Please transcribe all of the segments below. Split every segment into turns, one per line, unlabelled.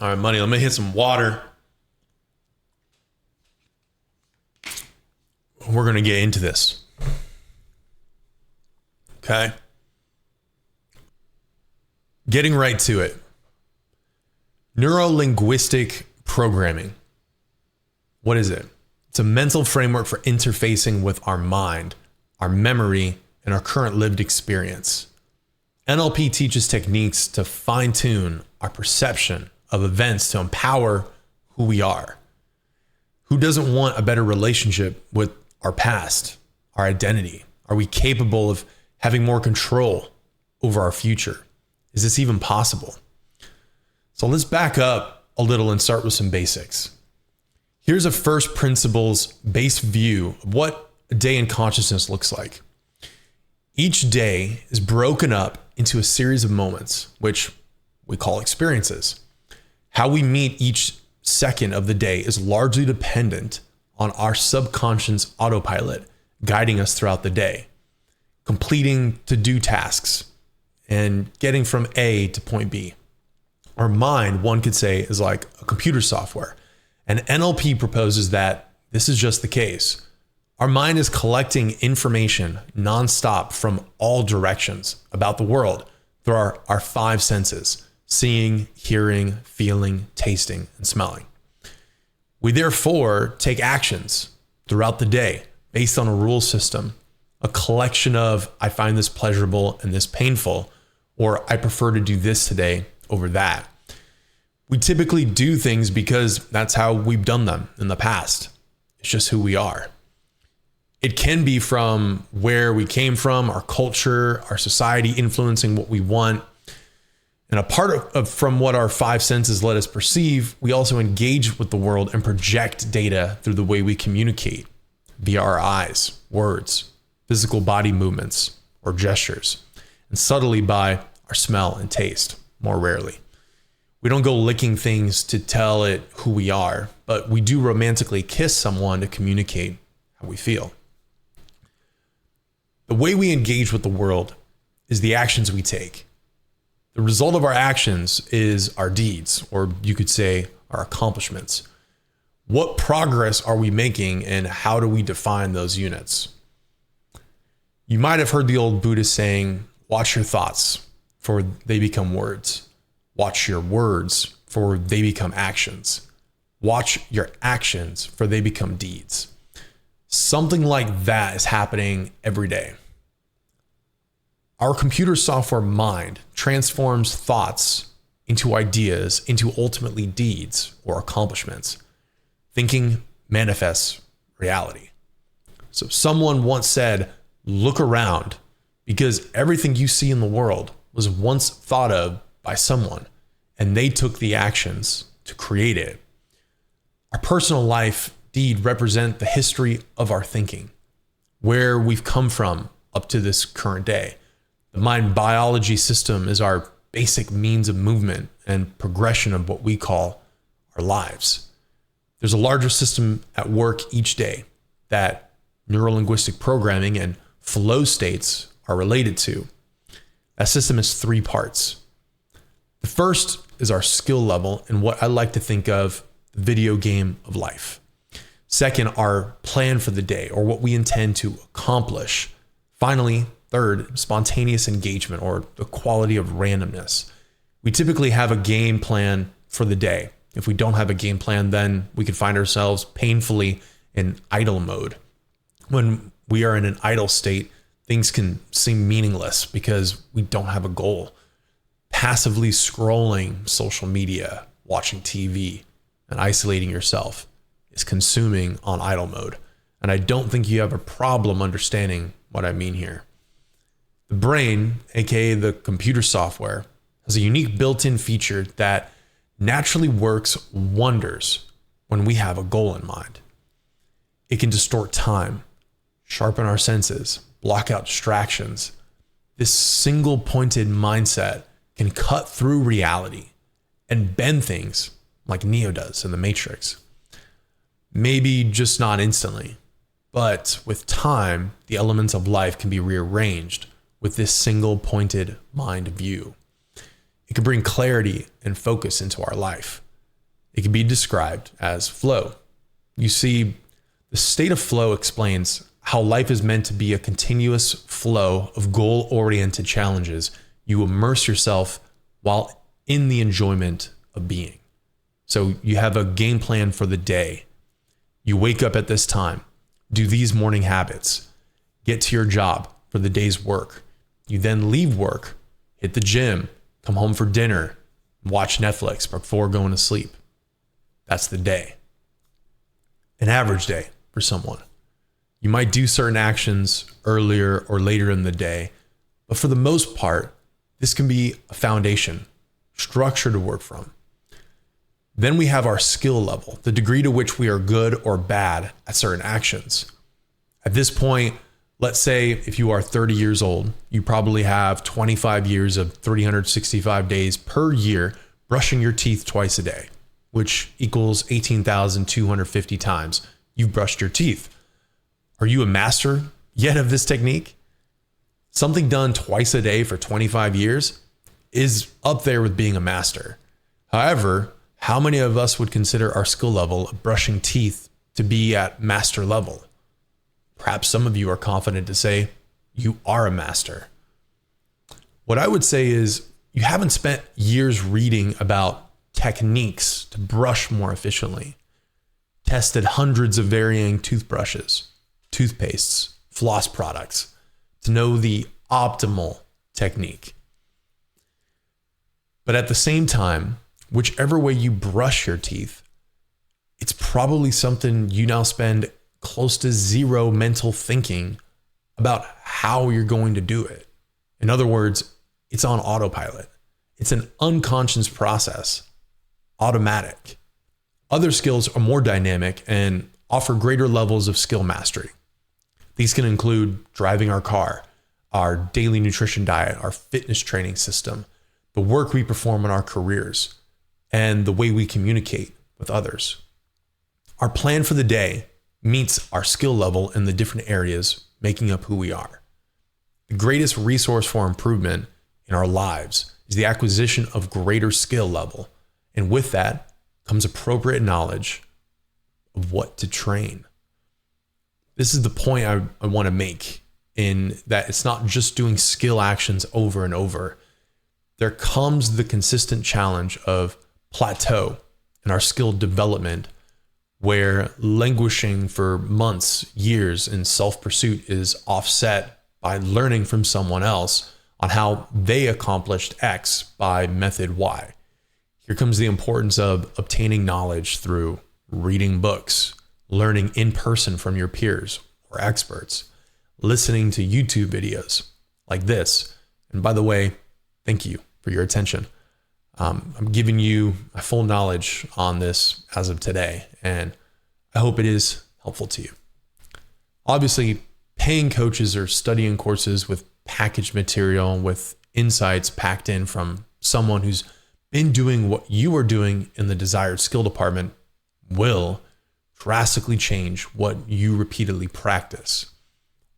All right, money, let me hit some water. We're going to get into this. Okay. Getting right to it. Neuro-Linguistic Programming. What is it? It's a mental framework for interfacing with our mind, our memory, and our current lived experience. NLP teaches techniques to fine-tune our perception of events to empower who we are. Who doesn't want a better relationship with our past, our identity? Are we capable of having more control over our future? Is this even possible? So let's back up a little and start with some basics. Here's a first principles based view of what a day in consciousness looks like. Each day is broken up into a series of moments, which we call experiences. How we meet each second of the day is largely dependent on our subconscious autopilot guiding us throughout the day, completing to-do tasks and getting from A to point B. Our mind, one could say, is like a computer software, and NLP proposes that this is just the case. Our mind is collecting information nonstop from all directions about the world through our five senses: seeing, hearing, feeling, tasting, and smelling. We therefore take actions throughout the day based on a rule system, a collection of I find this pleasurable and this painful, or I prefer to do this today over that. We typically do things because that's how we've done them in the past. It's just who we are. It can be from where we came from, our culture, our society influencing what we want. And a part of from what our five senses let us perceive, we also engage with the world and project data through the way we communicate via our eyes, words, physical body movements, or gestures, and subtly by our smell and taste, more rarely. We don't go licking things to tell it who we are, but we do romantically kiss someone to communicate how we feel. The way we engage with the world is the actions we take. The result of our actions is our deeds, or you could say our accomplishments. What progress are we making, and how do we define those units? You might have heard the old Buddhist saying, watch your thoughts, for they become words. Watch your words, for they become actions. Watch your actions, for they become deeds. Something like that is happening every day. Our computer software mind transforms thoughts into ideas, into ultimately deeds or accomplishments. Thinking manifests reality. So someone once said, look around, because everything you see in the world was once thought of by someone, and they took the actions to create it. Our personal life deed represent the history of our thinking, where we've come from up to this current day. The mind biology system is our basic means of movement and progression of what we call our lives. There's a larger system at work each day that neuro-linguistic programming and flow states are related to. That system is three parts. The first is our skill level and what I like to think of the video game of life. Second, our plan for the day or what we intend to accomplish. Finally, third, spontaneous engagement or the quality of randomness. We typically have a game plan for the day. If we don't have a game plan, then we can find ourselves painfully in idle mode. When we are in an idle state, things can seem meaningless because we don't have a goal. Passively scrolling social media, watching TV, and isolating yourself is consuming on idle mode. And I don't think you have a problem understanding what I mean here. The brain, aka the computer software, has a unique built-in feature that naturally works wonders when we have a goal in mind. It can distort time, sharpen our senses, block out distractions. This single-pointed mindset can cut through reality and bend things like Neo does in The Matrix. Maybe just not instantly, but with time, the elements of life can be rearranged with this single-pointed mind view. It can bring clarity and focus into our life. It can be described as flow. You see, the state of flow explains how life is meant to be a continuous flow of goal-oriented challenges. You immerse yourself while in the enjoyment of being. So you have a game plan for the day. You wake up at this time, do these morning habits, get to your job for the day's work. You then leave work, hit the gym, come home for dinner, watch Netflix before going to sleep. That's the day. An average day for someone. You might do certain actions earlier or later in the day, but for the most part, this can be a foundation, structure to work from. Then we have our skill level, the degree to which we are good or bad at certain actions. At this point, let's say if you are 30 years old, you probably have 25 years of 365 days per year brushing your teeth twice a day, which equals 18,250 times you've brushed your teeth. Are you a master yet of this technique? Something done twice a day for 25 years is up there with being a master. However, how many of us would consider our skill level of brushing teeth to be at master level? Perhaps some of you are confident to say you are a master. What I would say is you haven't spent years reading about techniques to brush more efficiently, tested hundreds of varying toothbrushes, toothpastes, floss products to know the optimal technique. But at the same time, whichever way you brush your teeth, it's probably something you now spend close to zero mental thinking about how you're going to do it. In other words, it's on autopilot. It's an unconscious process, automatic. Other skills are more dynamic and offer greater levels of skill mastery. These can include driving our car, our daily nutrition diet, our fitness training system, the work we perform in our careers, and the way we communicate with others. Our plan for the day meets our skill level in the different areas making up who we are. The greatest resource for improvement in our lives is the acquisition of greater skill level. And with that comes appropriate knowledge of what to train. This is the point I want to make, in that it's not just doing skill actions over and over. There comes the consistent challenge of plateau in our skill development, where languishing for months, years in self-pursuit is offset by learning from someone else on how they accomplished X by method Y. Here comes the importance of obtaining knowledge through reading books, learning in person from your peers or experts, listening to YouTube videos like this. And by the way, thank you for your attention. I'm giving you a full knowledge on this as of today, and I hope it is helpful to you. Obviously, paying coaches or studying courses with packaged material with insights packed in from someone who's been doing what you are doing in the desired skill department will drastically change what you repeatedly practice.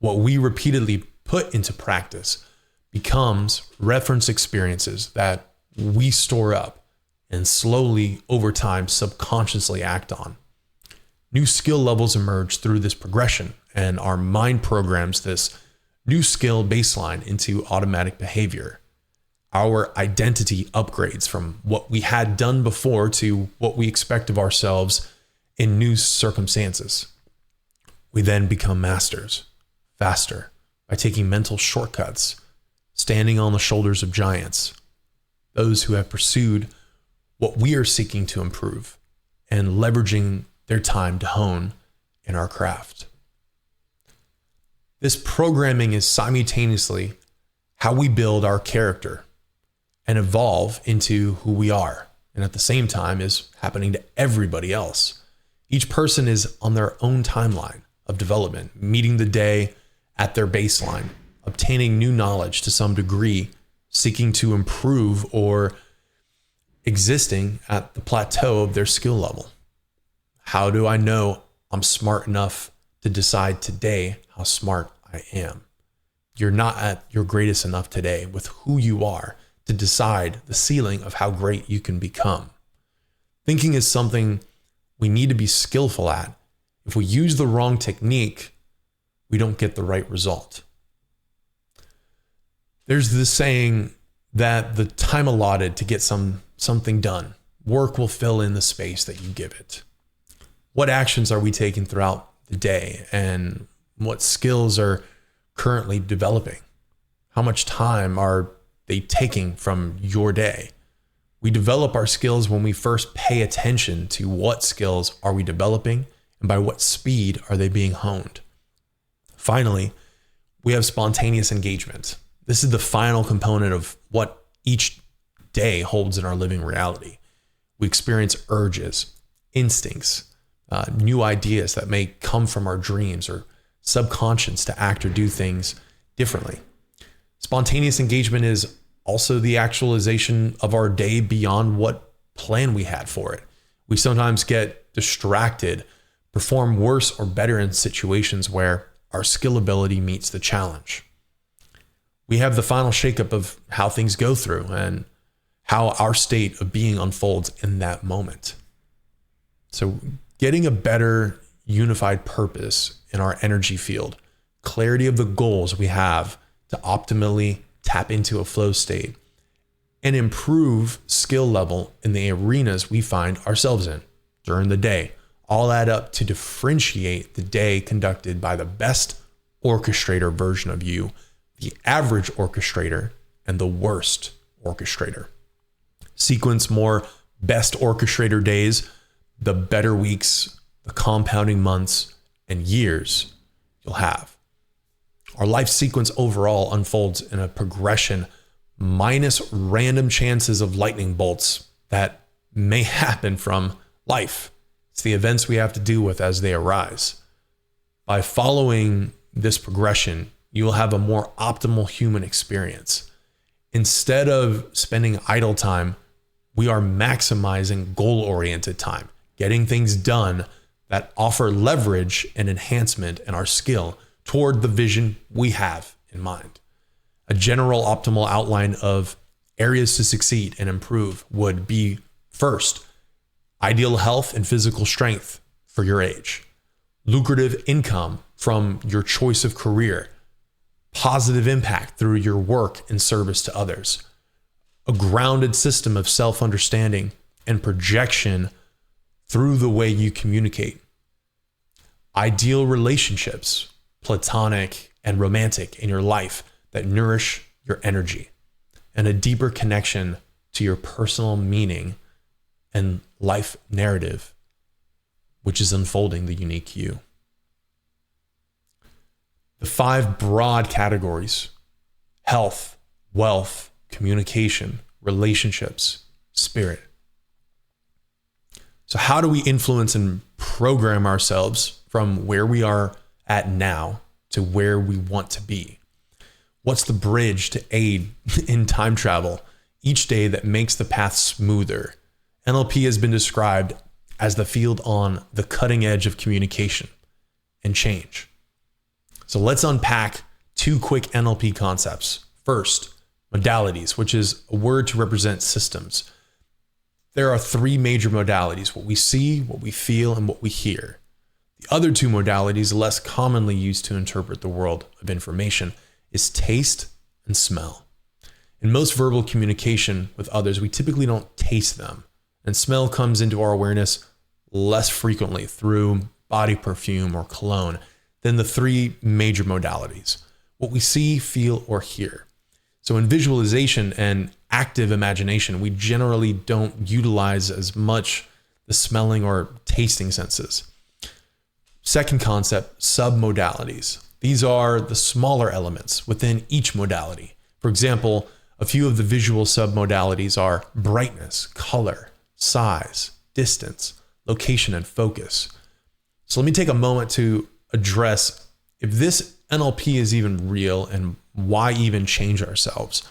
What we repeatedly put into practice becomes reference experiences that we store up and slowly over time subconsciously act on. New skill levels emerge through this progression, and our mind programs this new skill baseline into automatic behavior. Our identity upgrades from what we had done before to what we expect of ourselves in new circumstances. We then become masters faster by taking mental shortcuts, standing on the shoulders of giants, those who have pursued what we are seeking to improve and leveraging their time to hone in our craft. This programming is simultaneously how we build our character and evolve into who we are, and at the same time is happening to everybody else. Each person is on their own timeline of development, meeting the day at their baseline, obtaining new knowledge to some degree, seeking to improve, or existing at the plateau of their skill level. How do I know I'm smart enough to decide today how smart I am? You're not at your greatest enough today with who you are to decide the ceiling of how great you can become. Thinking is something we need to be skillful at. If we use the wrong technique, we don't get the right result. There's this saying that the time allotted to get something done, work will fill in the space that you give it. What actions are we taking throughout the day, and what skills are currently developing? How much time are they taking from your day? We develop our skills when we first pay attention to what skills are we developing and by what speed are they being honed. Finally, we have spontaneous engagement. This is the final component of what each day holds in our living reality. We experience urges, instincts, new ideas that may come from our dreams or subconscious to act or do things differently. Spontaneous engagement is also the actualization of our day beyond what plan we had for it. We sometimes get distracted, perform worse or better in situations where our skill ability meets the challenge. We have the final shakeup of how things go through and how our state of being unfolds in that moment. So getting a better unified purpose in our energy field, clarity of the goals we have to optimally tap into a flow state, and improve skill level in the arenas we find ourselves in during the day, all add up to differentiate the day conducted by the best orchestrator version of you, the average orchestrator, and the worst orchestrator. Sequence more best orchestrator days, the better weeks, the compounding months, and years you'll have. Our life sequence overall unfolds in a progression minus random chances of lightning bolts that may happen from life. It's the events we have to deal with as they arise. By following this progression, you will have a more optimal human experience. Instead of spending idle time, we are maximizing goal-oriented time, getting things done that offer leverage and enhancement in our skill toward the vision we have in mind. A general optimal outline of areas to succeed and improve would be: first, ideal health and physical strength for your age, lucrative income from your choice of career, positive impact through your work and service to others, a grounded system of self-understanding and projection through the way you communicate, ideal relationships, platonic and romantic, in your life that nourish your energy, and a deeper connection to your personal meaning and life narrative, which is unfolding the unique you. The 5 broad categories: health, wealth, communication, relationships, spirit. So how do we influence and program ourselves from where we are at now to where we want to be? What's the bridge to aid in time travel each day that makes the path smoother? NLP has been described as the field on the cutting edge of communication and change. So let's unpack 2 quick NLP concepts. First, modalities, which is a word to represent systems. There are 3 major modalities: what we see, what we feel, and what we hear. The other 2 modalities, less commonly used to interpret the world of information, is taste and smell. In most verbal communication with others, we typically don't taste them, and smell comes into our awareness less frequently through body perfume or cologne than the 3 major modalities: what we see, feel, or hear. So in visualization and active imagination, we generally don't utilize as much the smelling or tasting senses. Second concept, submodalities. These are the smaller elements within each modality. For example, a few of the visual submodalities are brightness, color, size, distance, location, and focus. So let me take a moment to address if this NLP is even real and why even change ourselves.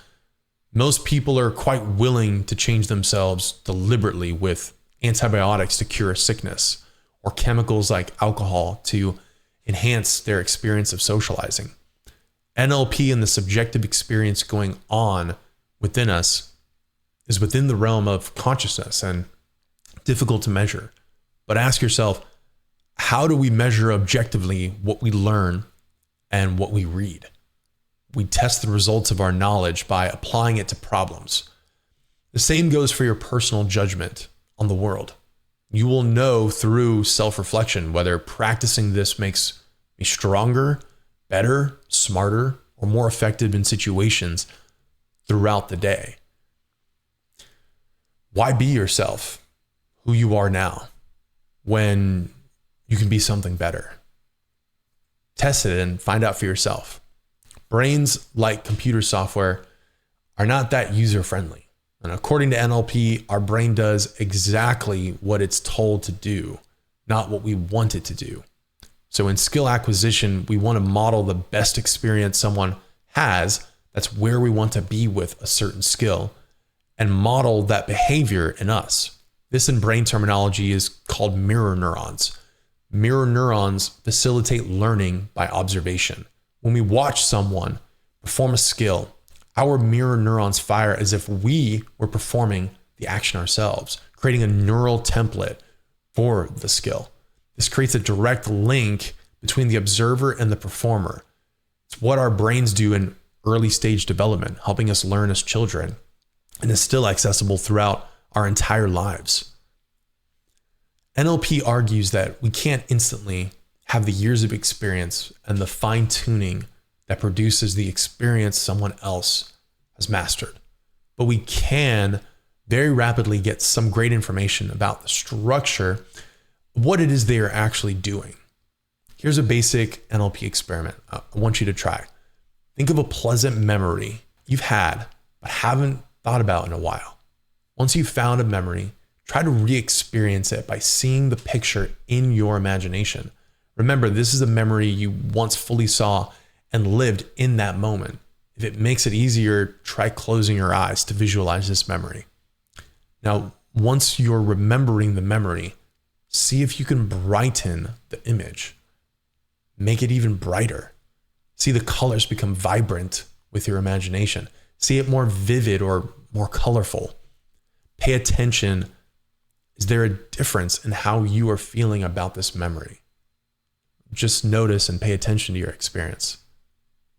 Most people are quite willing to change themselves deliberately with antibiotics to cure a sickness, or chemicals like alcohol to enhance their experience of socializing. NLP and the subjective experience going on within us is within the realm of consciousness and difficult to measure. But ask yourself, how do we measure objectively what we learn and what we read? We test the results of our knowledge by applying it to problems. The same goes for your personal judgment on the world. You will know through self-reflection whether practicing this makes me stronger, better, smarter, or more effective in situations throughout the day. Why be yourself, who you are now, when you can be something better? Test it and find out for yourself. Brains, like computer software, are not that user-friendly. And according to NLP, our brain does exactly what it's told to do, not what we want it to do. So in skill acquisition, we want to model the best experience someone has. That's where we want to be with a certain skill, and model that behavior in us. This in brain terminology is called mirror neurons. Mirror neurons facilitate learning by observation. When we watch someone perform a skill, our mirror neurons fire as if we were performing the action ourselves, creating a neural template for the skill. This creates a direct link between the observer and the performer. It's what our brains do in early stage development, helping us learn as children, and is still accessible throughout our entire lives. NLP argues that we can't instantly have the years of experience and the fine-tuning that produces the experience someone else has mastered. But we can very rapidly get some great information about the structure of what it is they are actually doing. Here's a basic NLP experiment I want you to try. Think of a pleasant memory you've had but haven't thought about in a while. Once you've found a memory, try to re-experience it by seeing the picture in your imagination. Remember, this is a memory you once fully saw and lived in that moment. If it makes it easier, try closing your eyes to visualize this memory. Now, once you're remembering the memory, see if you can brighten the image. Make it even brighter. See the colors become vibrant with your imagination. See it more vivid or more colorful. Pay attention. Is there a difference in how you are feeling about this memory? Just notice and pay attention to your experience.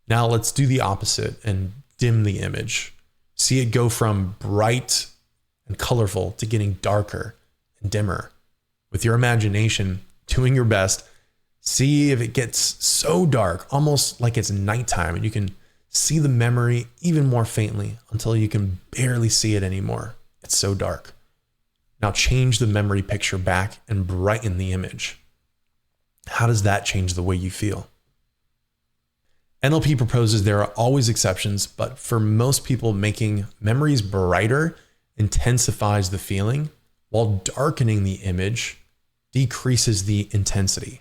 Now let's do the opposite and dim the image. See it go from bright and colorful to getting darker and dimmer. With your imagination, doing your best, see if it gets so dark, almost like it's nighttime, and you can see the memory even more faintly until you can barely see it anymore. It's so dark. Now change the memory picture back and brighten the image. How does that change the way you feel? NLP proposes there are always exceptions, but for most people, making memories brighter intensifies the feeling, while darkening the image decreases the intensity.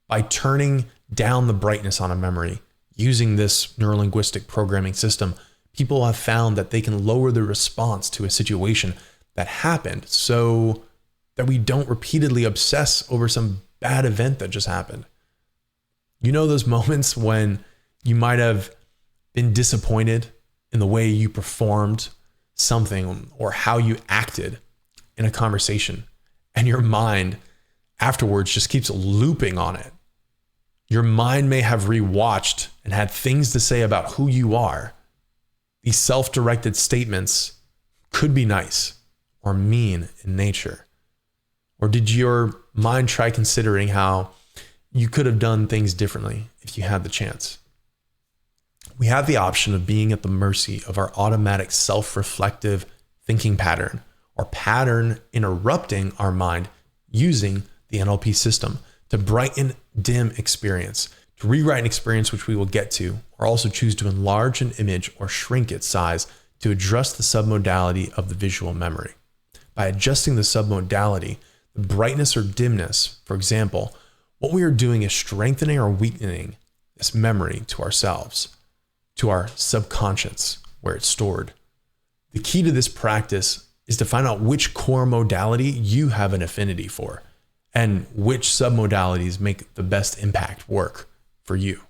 By turning down the brightness on a memory, using this neuro-linguistic programming system, people have found that they can lower the response to a situation that happened so that we don't repeatedly obsess over some bad event that just happened. You know those moments when you might have been disappointed in the way you performed something or how you acted in a conversation, and your mind afterwards just keeps looping on it. Your mind may have rewatched and had things to say about who you are. These self-directed statements could be nice or mean in nature. Or did your mind try considering how you could have done things differently if you had the chance? We have the option of being at the mercy of our automatic self-reflective thinking pattern, or pattern interrupting our mind using the NLP system to brighten, dim experience, to rewrite an experience which we will get to, or also choose to enlarge an image or shrink its size to adjust the submodality of the visual memory. By adjusting the submodality, the brightness or dimness, for example, what we are doing is strengthening or weakening this memory to ourselves, to our subconscious where it's stored. The key to this practice is to find out which core modality you have an affinity for and which submodalities make the best impact work for you.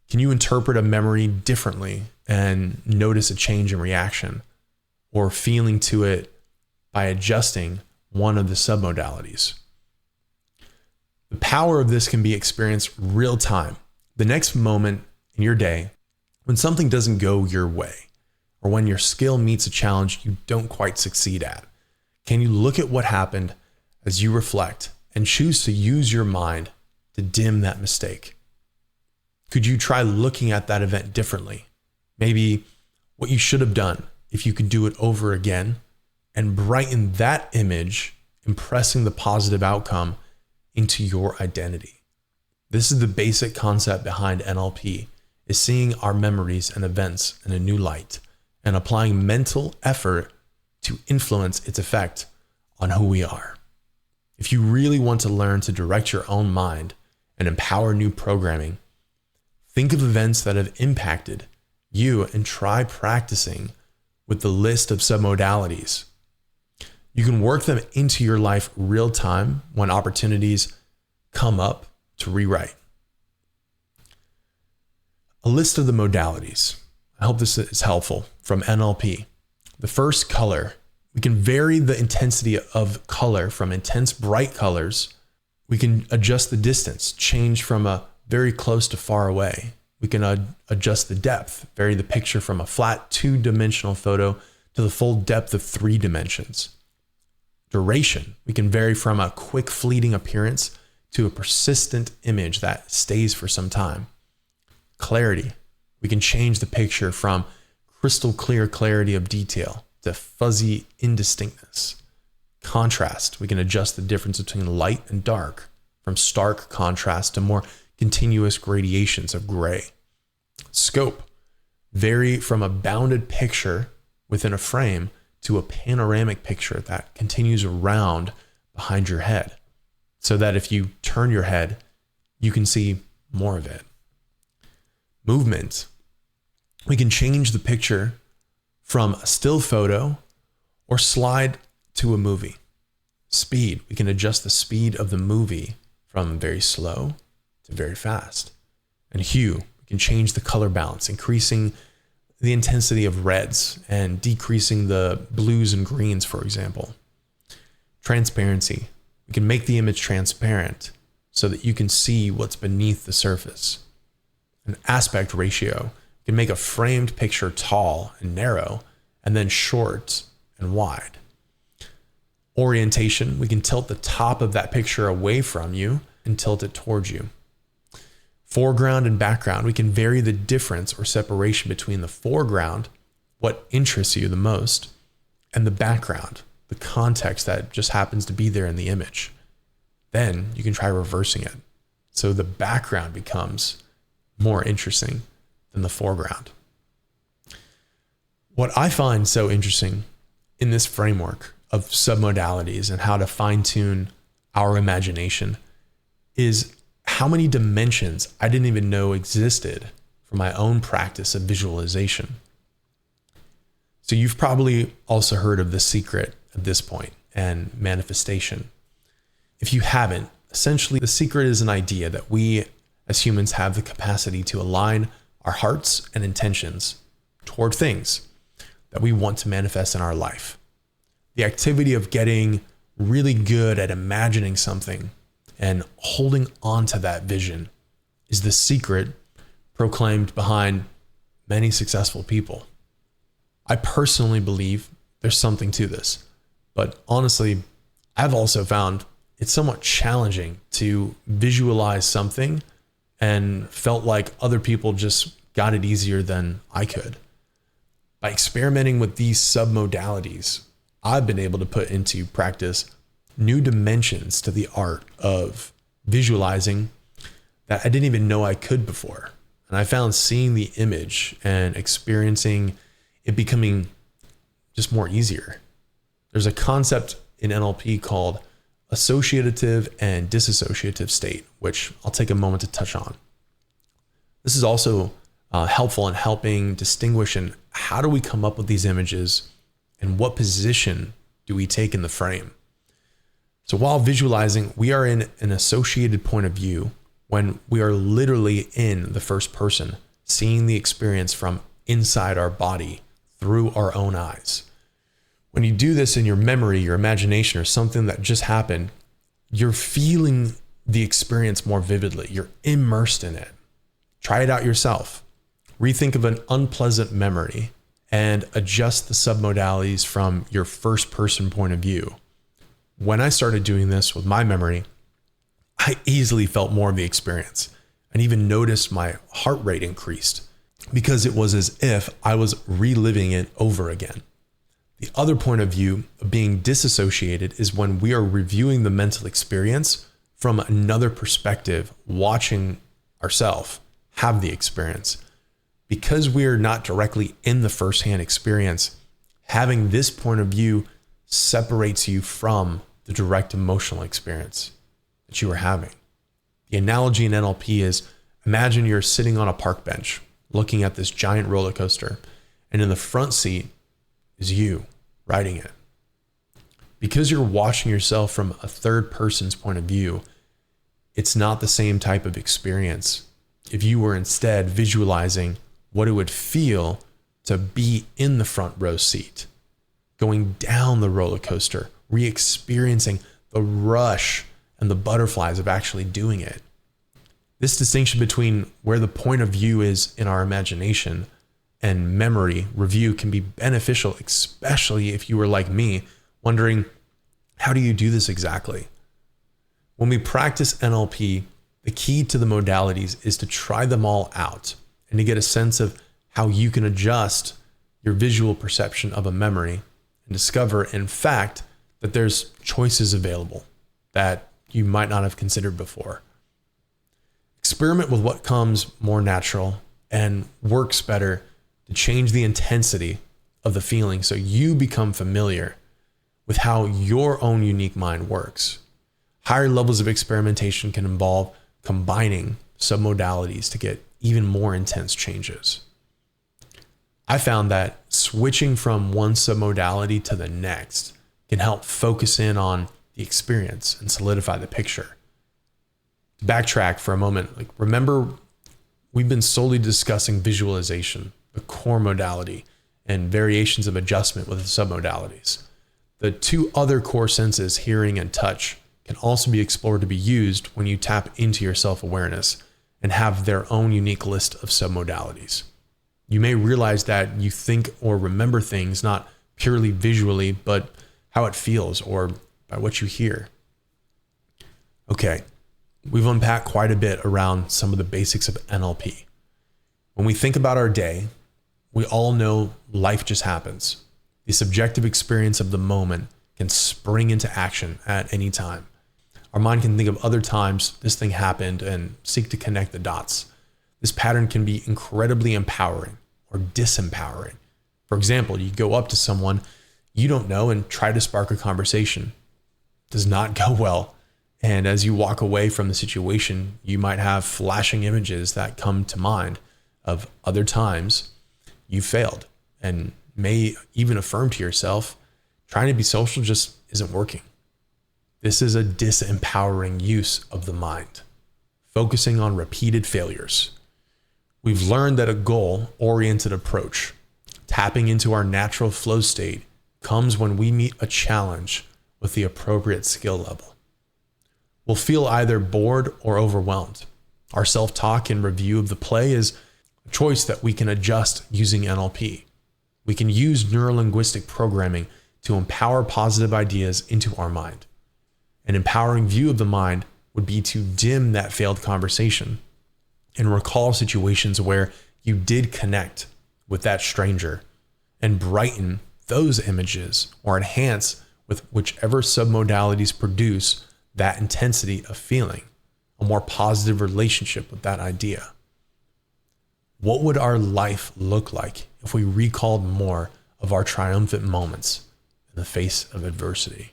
Can you interpret a memory differently and notice a change in reaction or feeling to it by adjusting one of the submodalities. The power of this can be experienced real time. The next moment in your day, when something doesn't go your way, or when your skill meets a challenge you don't quite succeed at, can you look at what happened as you reflect and choose to use your mind to dim that mistake? Could you try looking at that event differently? Maybe what you should have done if you could do it over again, and brighten that image, impressing the positive outcome into your identity. This is the basic concept behind NLP, is seeing our memories and events in a new light and applying mental effort to influence its effect on who we are. If you really want to learn to direct your own mind and empower new programming, think of events that have impacted you and try practicing with the list of submodalities. You can work them into your life real time when opportunities come up to rewrite. A list of the modalities. I hope this is helpful from NLP. The first, color. We can vary the intensity of color from intense bright colors. We can adjust the distance, change from a very close to far away. We can adjust the depth, vary the picture from a flat 2-dimensional photo to the full depth of 3 dimensions. Duration. We can vary from a quick fleeting appearance to a persistent image that stays for some time. Clarity. We can change the picture from crystal clear clarity of detail to fuzzy indistinctness. Contrast. We can adjust the difference between light and dark, from stark contrast to more continuous gradations of gray. Scope. Vary from a bounded picture within a frame to a panoramic picture that continues around behind your head, so that if you turn your head, you can see more of it. Movement. We can change the picture from a still photo or slide to a movie. Speed. We can adjust the speed of the movie from very slow to very fast. And hue. We can change the color balance, increasing the intensity of reds and decreasing the blues and greens, for example. Transparency. We can make the image transparent so that you can see what's beneath the surface. An aspect ratio. We can make a framed picture tall and narrow, and then short and wide. Orientation. We can tilt the top of that picture away from you and tilt it towards you. Foreground and background. We can vary the difference or separation between the foreground, what interests you the most, and the background, the context that just happens to be there in the image. Then you can try reversing it, so the background becomes more interesting than the foreground. What I find so interesting in this framework of submodalities and how to fine-tune our imagination is how many dimensions I didn't even know existed for my own practice of visualization. So you've probably also heard of The Secret at this point and manifestation. If you haven't, essentially The Secret is an idea that we as humans have the capacity to align our hearts and intentions toward things that we want to manifest in our life. The activity of getting really good at imagining something and holding on to that vision is the secret proclaimed behind many successful people. I personally believe there's something to this, but honestly, I've also found it's somewhat challenging to visualize something and felt like other people just got it easier than I could. By experimenting with these submodalities, I've been able to put into practice new dimensions to the art of visualizing that I didn't even know I could before. And I found seeing the image and experiencing it becoming just more easier. There's a concept in NLP called associative and disassociative state, which I'll take a moment to touch on. This is also helpful in helping distinguish in how do we come up with these images and what position do we take in the frame. So while visualizing, we are in an associated point of view when we are literally in the first person, seeing the experience from inside our body through our own eyes. When you do this in your memory, your imagination, or something that just happened, you're feeling the experience more vividly. You're immersed in it. Try it out yourself. Rethink of an unpleasant memory and adjust the submodalities from your first person point of view. When I started doing this with my memory, I easily felt more of the experience and even noticed my heart rate increased because it was as if I was reliving it over again. The other point of view of being disassociated is when we are reviewing the mental experience from another perspective, watching ourselves have the experience. Because we are not directly in the firsthand experience, having this point of view separates you from the direct emotional experience that you are having. The analogy in NLP is, imagine you're sitting on a park bench looking at this giant roller coaster, and in the front seat is you riding it. Because you're watching yourself from a third person's point of view, it's not the same type of experience if you were instead visualizing what it would feel to be in the front row seat, going down the roller coaster, re-experiencing the rush and the butterflies of actually doing it. This distinction between where the point of view is in our imagination and memory review can be beneficial, especially if you were like me, wondering, how do you do this exactly? When we practice NLP, the key to the modalities is to try them all out and to get a sense of how you can adjust your visual perception of a memory and discover, in fact, that there's choices available that you might not have considered before. Experiment with what comes more natural and works better to change the intensity of the feeling so you become familiar with how your own unique mind works. Higher levels of experimentation can involve combining submodalities to get even more intense changes. I found that switching from one submodality to the next can help focus in on the experience and solidify the picture. To backtrack for a moment, remember, we've been solely discussing visualization, the core modality, and variations of adjustment with the submodalities. The two other core senses, hearing and touch, can also be explored to be used when you tap into your self-awareness and have their own unique list of submodalities. You may realize that you think or remember things not purely visually, but how it feels or by what you hear. Okay, we've unpacked quite a bit around some of the basics of NLP. When we think about our day, we all know life just happens. The subjective experience of the moment can spring into action at any time. Our mind can think of other times this thing happened and seek to connect the dots. This pattern can be incredibly empowering or disempowering. For example, you go up to someone you don't know and try to spark a conversation. It does not go well. And as you walk away from the situation, you might have flashing images that come to mind of other times you failed, and may even affirm to yourself, trying to be social just isn't working. This is a disempowering use of the mind, focusing on repeated failures. We've learned that a goal-oriented approach, tapping into our natural flow state, comes when we meet a challenge with the appropriate skill level. We'll feel either bored or overwhelmed. Our self-talk and review of the play is a choice that we can adjust using NLP. We can use Neuro-Linguistic Programming to empower positive ideas into our mind. An empowering view of the mind would be to dim that failed conversation and recall situations where you did connect with that stranger and brighten those images or enhance with whichever submodalities produce that intensity of feeling, a more positive relationship with that idea. What would our life look like if we recalled more of our triumphant moments in the face of adversity?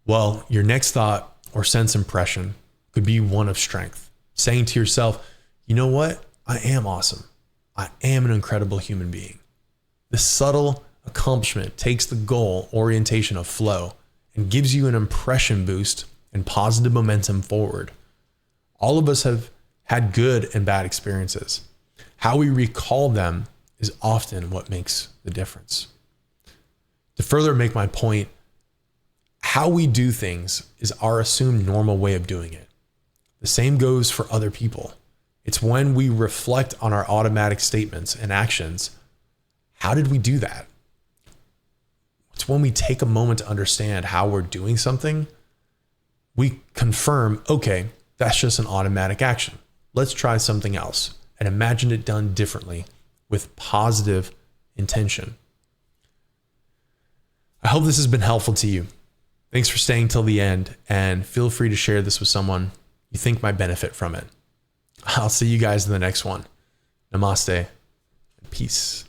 Well, your next thought or sense impression could be one of strength, saying to yourself, you know what? I am awesome. I am an incredible human being. This subtle accomplishment takes the goal orientation of flow and gives you an impression boost and positive momentum forward. All of us have had good and bad experiences. How we recall them is often what makes the difference. To further make my point, how we do things is our assumed normal way of doing it. The same goes for other people. It's when we reflect on our automatic statements and actions. How did we do that? It's when we take a moment to understand how we're doing something. We confirm, okay, that's just an automatic action. Let's try something else and imagine it done differently with positive intention. I hope this has been helpful to you. Thanks for staying till the end, and feel free to share this with someone you think might benefit from it. I'll see you guys in the next one. Namaste and peace.